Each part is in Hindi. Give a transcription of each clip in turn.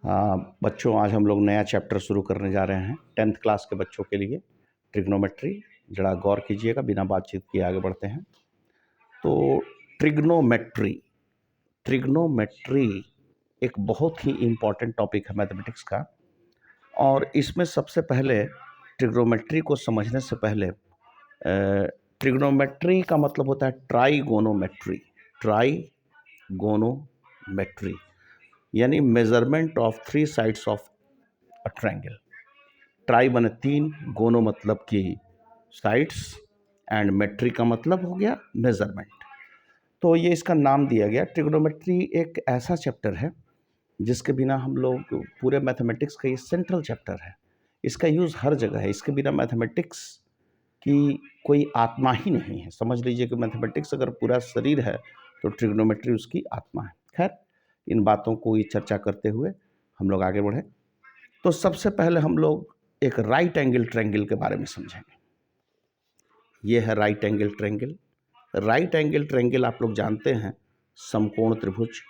बच्चों, आज हम लोग नया चैप्टर शुरू करने जा रहे हैं 10th क्लास के बच्चों के लिए। ट्रिग्नोमेट्री, जरा गौर कीजिएगा, बिना बातचीत किए आगे बढ़ते हैं। तो ट्रिग्नोमेट्री ट्रिग्नोमेट्री एक बहुत ही इम्पॉर्टेंट टॉपिक है मैथमेटिक्स का। और इसमें सबसे पहले ट्रिग्नोमेट्री को समझने से पहले ट्रिग्नोमेट्री का मतलब होता है ट्राईगोनोमेट्री यानी measurement of 3 sides of a triangle. Try बने 3, गोनो मतलब कि साइड्स, एंड मेट्री का मतलब हो गया मेजरमेंट। तो ये इसका नाम दिया गया। ट्रिग्नोमेट्री एक ऐसा चैप्टर है जिसके बिना हम लोग पूरे मैथमेटिक्स का ये सेंट्रल चैप्टर है। इसका यूज़ हर जगह है। इसके बिना मैथमेटिक्स की कोई आत्मा ही नहीं है। समझ लीजिए कि मैथमेटिक्स अगर पूरा शरीर है तो ट्रिग्नोमेट्री उसकी आत्मा है। खैर, इन बातों को ये चर्चा करते हुए हम लोग आगे बढ़े। तो सबसे पहले हम लोग एक राइट एंगल ट्रायंगल के बारे में समझेंगे। ये है right angle triangle. Right angle triangle आप लोग जानते हैं, समकोण त्रिभुज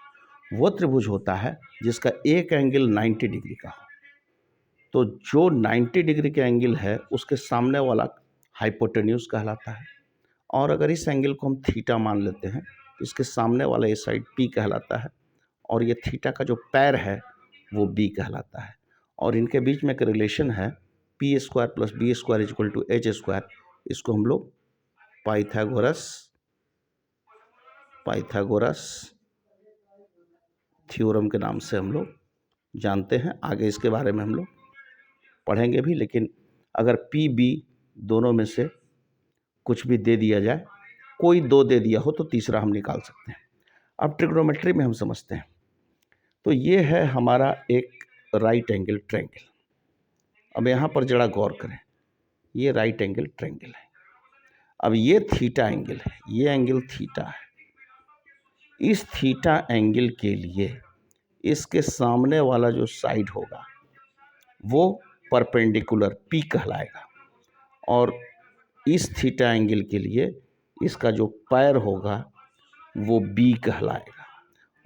वो त्रिभुज होता है जिसका एक एंगल 90 डिग्री का हो। तो जो 90 डिग्री का एंगल है उसके सामने वाला हाइपोटेन्यूज कहलाता है। और अगर इस एंगल को हम थीटा मान लेते हैं तो इसके सामने वाला ये साइड पी कहलाता है। और ये थीटा का जो पैर है वो बी कहलाता है। और इनके बीच में एक रिलेशन है, P square plus B square equal to H square. इसको हम लोग पाइथागोरस थ्योरम के नाम से हम लोग जानते हैं। आगे इसके बारे में हम लोग पढ़ेंगे भी। लेकिन अगर पी बी दोनों में से कुछ भी दे दिया जाए, कोई 2 दे दिया हो तो तीसरा हम निकाल सकते हैं। अब ट्रिग्नोमेट्री में हम समझते हैं। तो ये है हमारा एक राइट एंगल ट्रायंगल। अब यहाँ पर जरा गौर करें, ये राइट एंगल ट्रायंगल है। अब ये थीटा एंगल है, ये एंगल थीटा है। इस थीटा एंगल के लिए इसके सामने वाला जो साइड होगा वो परपेंडिकुलर पी कहलाएगा। और इस थीटा एंगल के लिए इसका जो पैर होगा वो बी कहलाएगा।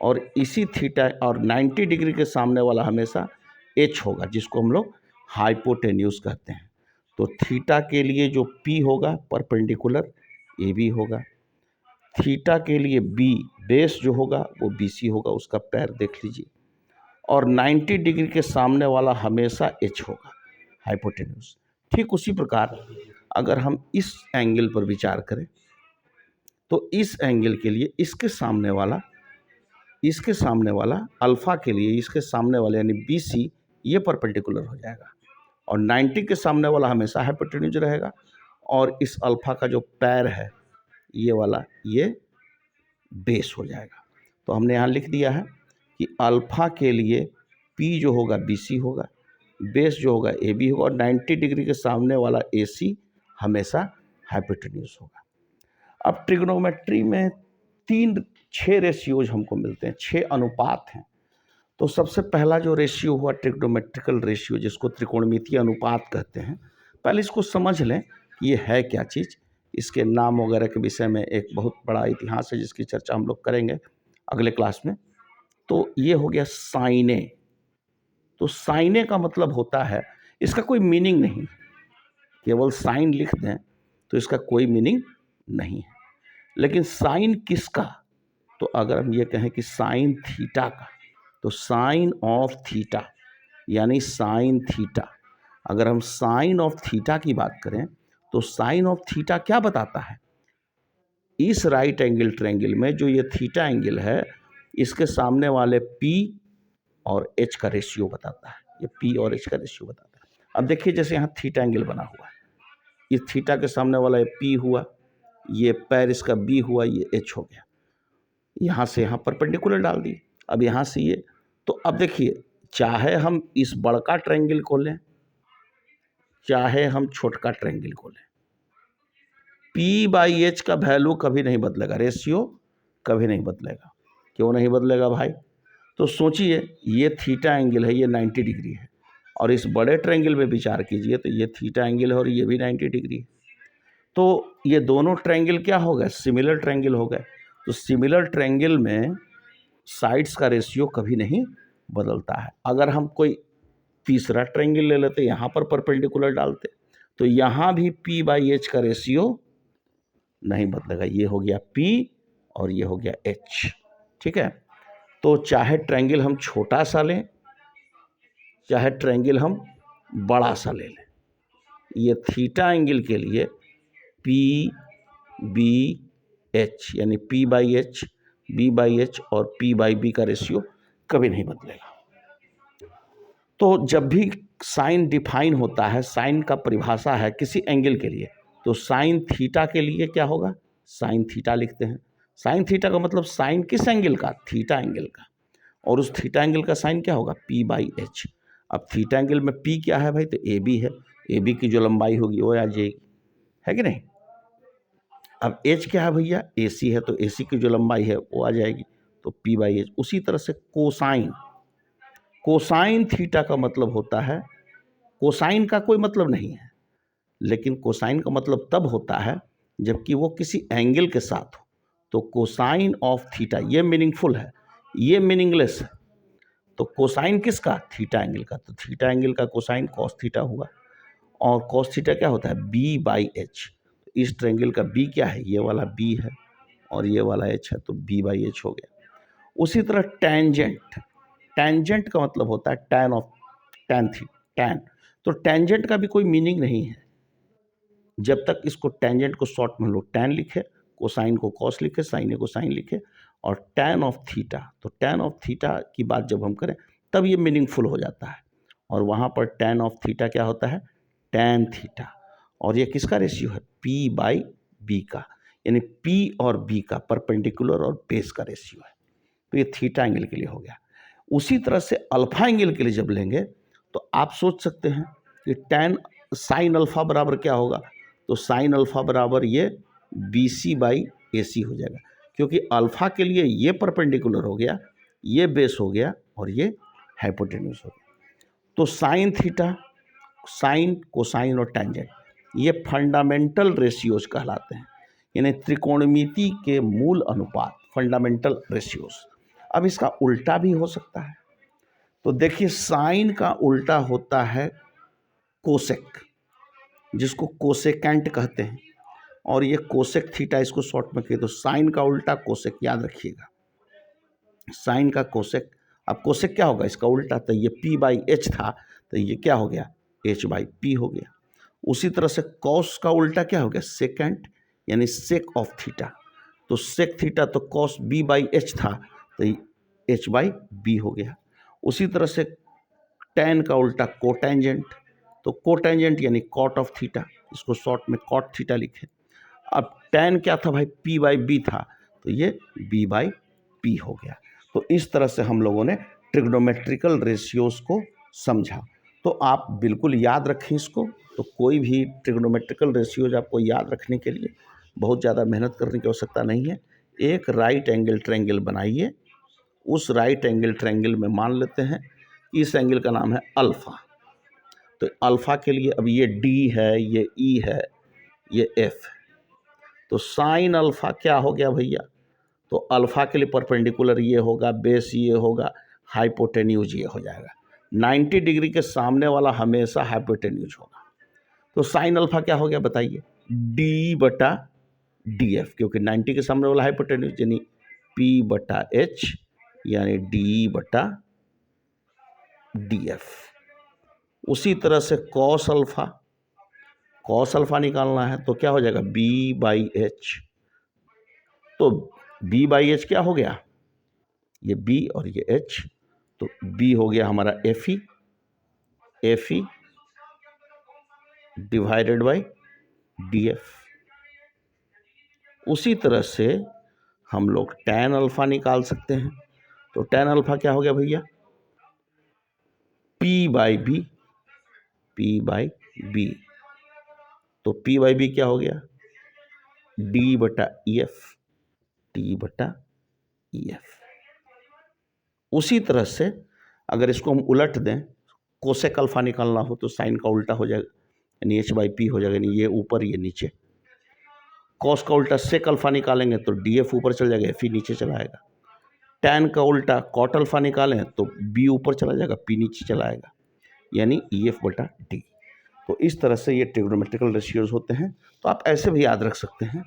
और इसी थीटा और 90 डिग्री के सामने वाला हमेशा एच होगा, जिसको हम लोग हाइपोटेन्यूज कहते हैं। तो थीटा के लिए जो पी होगा परपेंडिकुलर ए बी होगा। थीटा के लिए बी बेस जो होगा वो बी सी होगा, उसका पैर देख लीजिए। और 90 डिग्री के सामने वाला हमेशा एच होगा, हाइपोटेन्यूज। ठीक उसी प्रकार अगर हम इस एंगल पर विचार करें तो इस एंगल के लिए इसके सामने वाला अल्फा के लिए इसके सामने वाले यानी बी सी ये परपेंडिकुलर हो जाएगा। और 90 के सामने वाला हमेशा हाइपोटेन्यूज रहेगा। और इस अल्फा का जो पैर है ये वाला, ये बेस हो जाएगा। तो हमने यहाँ लिख दिया है कि अल्फा के लिए पी जो होगा बी सी होगा, बेस जो होगा ए बी होगा, और 90 डिग्री के सामने वाला ए सी हमेशा हाइपोटेन्यूज होगा। अब ट्रिग्नोमेट्री में 6 रेशियोज हमको मिलते हैं, 6 अनुपात हैं। तो सबसे पहला जो रेशियो हुआ ट्रिग्नोमेट्रिकल रेशियो, जिसको त्रिकोणमितीय अनुपात कहते हैं। पहले इसको समझ लें कि ये है क्या चीज़। इसके नाम वगैरह के विषय में एक बहुत बड़ा इतिहास है जिसकी चर्चा हम लोग करेंगे अगले क्लास में। तो ये हो गया साइने। तो साइने का मतलब होता है, इसका कोई मीनिंग नहीं, केवल साइन लिख दें तो इसका कोई मीनिंग नहीं है। लेकिन साइन किसका? तो अगर हम ये कहें कि साइन थीटा का, तो साइन ऑफ थीटा यानी साइन थीटा। अगर हम साइन ऑफ थीटा की बात करें तो साइन ऑफ थीटा क्या बताता है? इस राइट एंगल ट्रायंगल में जो ये थीटा एंगल है, इसके सामने वाले पी और एच का रेशियो बताता है। ये पी और एच का रेशियो बताता है। अब देखिए, जैसे यहाँ थीटा एंगल बना हुआ है, इस थीटा के सामने वाला ये पी हुआ, ये पैर इसका बी हुआ, ये एच हो गया। यहाँ से यहाँ परपेंडिकुलर डाल दिए। अब यहाँ से ये, तो अब देखिए, चाहे हम इस बड़का ट्रायंगल को लें, चाहे हम छोटका ट्रायंगल को लें, पी बाई एच का वैल्यू कभी नहीं बदलेगा, रेशियो कभी नहीं बदलेगा। क्यों नहीं बदलेगा भाई? तो सोचिए, ये थीटा एंगल है, ये 90 डिग्री है। और इस बड़े ट्रायंगल में विचार कीजिए तो ये थीटा एंगल है और ये भी 90 डिग्री है। तो ये दोनों ट्रायंगल क्या हो गए? सिमिलर ट्रायंगल हो गए। तो सिमिलर ट्रायंगल में साइड्स का रेशियो कभी नहीं बदलता है। अगर हम कोई तीसरा ट्रायंगल ले लेते, यहाँ पर परपेंडिकुलर डालते, तो यहाँ भी P/H का रेशियो नहीं बदलेगा। ये हो गया P और ये हो गया H, ठीक है। तो चाहे ट्रायंगल हम छोटा सा लें, चाहे ट्रायंगल हम बड़ा सा ले लें, ये थीटा एंगल के लिए P/B/H यानी P/H, B/H और P/B का रेशियो कभी नहीं बदलेगा। तो जब भी साइन डिफाइन होता है, साइन का परिभाषा है किसी एंगल के लिए, तो साइन थीटा के लिए क्या होगा, साइन थीटा लिखते हैं। साइन थीटा का मतलब साइन किस एंगल का, थीटा एंगल का, और उस थीटा एंगल का साइन क्या होगा, P/H। अब थीटा एंगल में P क्या है भाई, तो AB है, AB की जो लंबाई होगी वो आ जाएगी, है कि नहीं। अब H क्या है भैया, AC है, तो AC की जो लंबाई है वो आ जाएगी, तो P/H। उसी तरह से कोसाइन, कोसाइन थीटा का मतलब होता है, कोसाइन का कोई मतलब नहीं है, लेकिन कोसाइन का मतलब तब होता है जबकि वो किसी एंगल के साथ हो। तो कोसाइन ऑफ थीटा, ये मीनिंगफुल है, ये मीनिंगलेस है। तो कोसाइन किसका, थीटा एंगल का, तो थीटा एंगल का कोसाइन कॉस थीटा हुआ। और कॉस थीटा क्या होता है, B/H। इस ट्रायंगल का B क्या है, ये वाला B है और ये वाला H है, तो B/H हो गया। उसी तरह टेंजेंट, टेंजेंट का मतलब होता है टैन ऑफ, टैन थी, टैन। तो टेंजेंट का भी कोई मीनिंग नहीं है जब तक इसको टेंजेंट को शॉर्ट में हम लोग टैन लिखे, कोसाइन को कॉस लिखे, साइन को साइन लिखे, और टैन ऑफ थीटा, तो टैन ऑफ थीटा की बात जब हम करें तब ये मीनिंगफुल हो जाता है। और वहाँ पर टैन ऑफ थीटा क्या होता है, टैन थीटा। और ये किसका रेशियो है, P/B का, यानी P और B का, परपेंडिकुलर और बेस का रेशियो है। तो ये थीटा एंगल के लिए हो गया। उसी तरह से अल्फा एंगल के लिए जब लेंगे तो आप सोच सकते हैं कि टैन साइन अल्फा बराबर क्या होगा, तो साइन अल्फा बराबर ये BC/AC हो जाएगा, क्योंकि अल्फा के लिए ये परपेंडिकुलर हो गया, ये बेस हो गया और ये हाइपोटेन्यूज हो गया। तो साइन थीटा, साइन, कोसाइन और टेंजेंट ये फंडामेंटल रेशियोज कहलाते हैं, यानी त्रिकोणमिति के मूल अनुपात, फंडामेंटल रेशियोज। अब इसका उल्टा भी हो सकता है। तो देखिए, साइन का उल्टा होता है कोसेक, जिसको कोसेकेंट कहते हैं, और ये कोसेक थीटा इसको शॉर्ट में कहिए, तो साइन का उल्टा कोसेक, याद रखिएगा, साइन का कोसेक। अब कोसेक क्या होगा, इसका उल्टा, तो ये P/H था, तो ये क्या हो गया, H/P हो गया। उसी तरह से कॉस का उल्टा क्या हो गया, सेकेंट, यानी सेक ऑफ थीटा, तो सेक थीटा तो कॉस B/H था, तो H/B हो गया। उसी तरह से टैन का उल्टा कोटेंजेंट, तो कोटेंजेंट यानी कॉट ऑफ थीटा, इसको शॉर्ट में कॉट थीटा लिखे। अब टैन क्या था भाई, P/B था, तो ये B/P हो गया। तो इस तरह से हम लोगों ने ट्रिग्नोमेट्रिकल रेशियोज को समझा। तो आप बिल्कुल याद रखें इसको। तो कोई भी ट्रिग्नोमेट्रिकल रेशियोज आपको याद रखने के लिए बहुत ज़्यादा मेहनत करने की आवश्यकता नहीं है। एक राइट एंगल ट्रायंगल बनाइए, उस राइट एंगल ट्रायंगल में मान लेते हैं इस एंगल का नाम है अल्फ़ा। तो अल्फ़ा के लिए अब ये D है, ये E है, ये F है, तो साइन अल्फ़ा क्या हो गया भैया, तो अल्फ़ा के लिए परपेंडिकुलर ये होगा, बेस ये होगा, हाइपोटेन्यूज ये हो जाएगा। 90 डिग्री के सामने वाला हमेशा हाइपोटेन्यूज होगा। तो साइन अल्फ़ा क्या हो गया बताइए, D/DF, क्योंकि 90 के सामने वाला हाइपोटेन्यूज, यानी P/H यानी D/DF। उसी तरह से कॉस अल्फ़ा, कॉस अल्फ़ा निकालना है तो क्या हो जाएगा, B/H। तो B/H क्या हो गया, ये B और ये H, तो B हो गया हमारा FE डिवाइडेड बाई DF। उसी तरह से हम लोग टैन अल्फ़ा निकाल सकते हैं। तो टैन अल्फ़ा क्या हो गया भैया, P/B, P/B। तो P/B क्या हो गया, D/EF, D/EF। उसी तरह से अगर इसको हम उलट दें, कोसेक अल्फ़ा निकालना हो तो साइन का उल्टा हो जाएगा, यानी H/P हो जाएगा, यानी ये ऊपर ये नीचे। कॉस का उल्टा सेक अल्फ़ा निकालेंगे तो DF ऊपर चल जाएगा, FE नीचे चला आएगा। टैन का उल्टा कॉट अल्फा निकालें तो बी ऊपर चला जाएगा, पी नीचे चला आएगा, यानी EF/D। तो इस तरह से ये ट्रिग्नोमेट्रिकल रेशियोज होते हैं। तो आप ऐसे भी याद रख सकते हैं,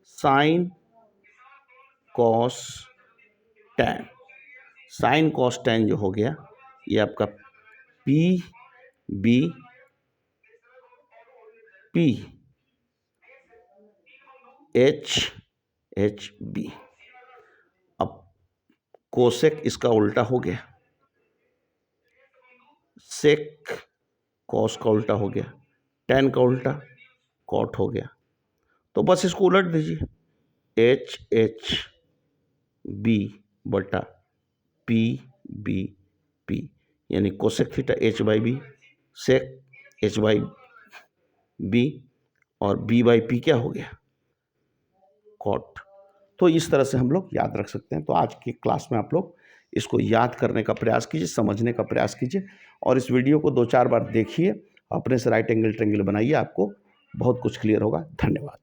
sine cos tan. Sine cos tan जो हो गया ये आपका PBP। HB। अब कोसेक इसका उल्टा हो गया, सेक कॉस का उल्टा हो गया, टैन का उल्टा कॉट हो गया। तो बस इसको उलट दीजिए, HHB/PBP, यानी कोसेक थीटा H/B, सेक H/B और B/P क्या हो गया, कॉट। तो इस तरह से हम लोग याद रख सकते हैं। तो आज की क्लास में आप लोग इसको याद करने का प्रयास कीजिए, समझने का प्रयास कीजिए और इस वीडियो को 2-4 बार देखिए, अपने से राइट एंगल ट्रायंगल बनाइए, आपको बहुत कुछ क्लियर होगा। धन्यवाद।